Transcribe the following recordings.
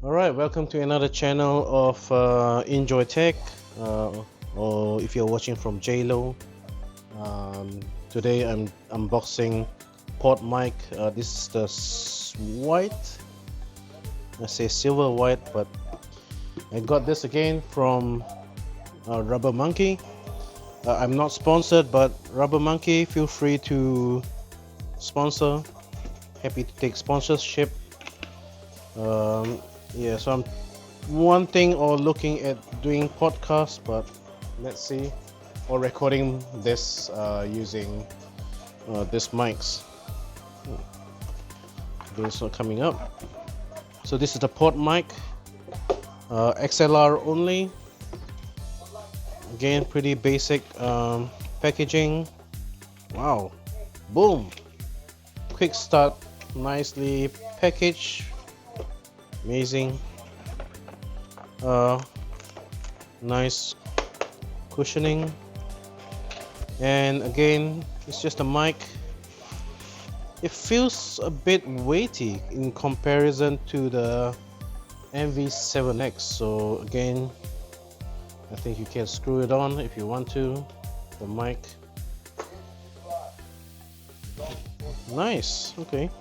Alright, welcome to another channel of Enjoy Tech, or if you're watching from JLo. Today I'm unboxing PodMic. This is the white, I say silver white, but I got this again from Rubber Monkey. I'm not sponsored, but Rubber Monkey, feel free to sponsor. Happy to take sponsorship. Yeah, so I'm wanting or looking at doing podcasts, but let's see, or recording this using this mics. This not coming up. So this is the PodMic, XLR only. Again, pretty basic packaging. Wow, boom, quick start, nicely packaged. Amazing. Nice cushioning, and again it's just a mic. It feels a bit weighty in comparison to the MV7X, so again I think you can screw it on if you want to. The mic, nice. Okay,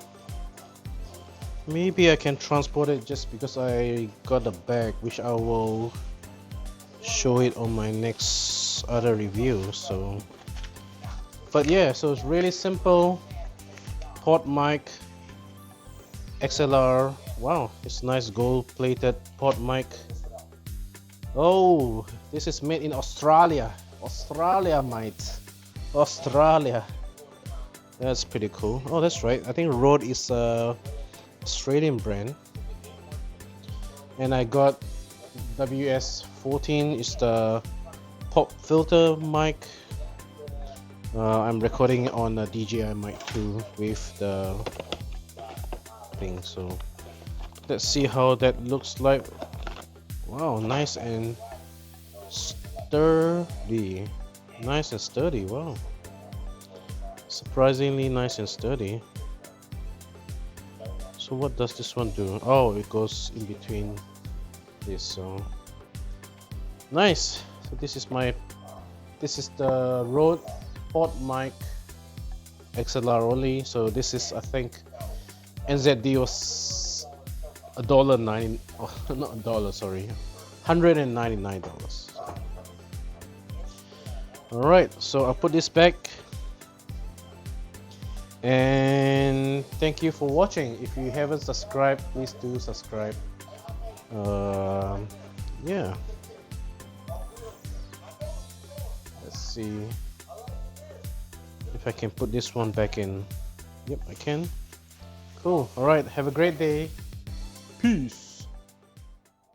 maybe I can transport it just because I got a bag, which I will show it on my next other review. So, but yeah, so it's really simple. PodMic XLR. Wow, it's nice gold plated PodMic. Oh, this is made in Australia. Australia, mate. Australia. That's pretty cool. Oh, that's right. I think RODE is Australian brand, and I got WS14 is the pop filter mic. I'm recording on a DJI mic too with the thing, so let's see how that looks like. Wow, nice and sturdy. Nice and sturdy. Wow, surprisingly nice and sturdy. So what does this one do? Oh, it goes in between this. So nice. So this is the RODE PodMic XLR only. So this is, I think, NZD was $1.90. Oh, not $1, sorry, $199. All right, so I'll put this back. And thank you for watching. If you haven't subscribed, please do subscribe. Yeah, let's see if I can put this one back in. Yep, I can. Cool. All right, have a great day. Peace.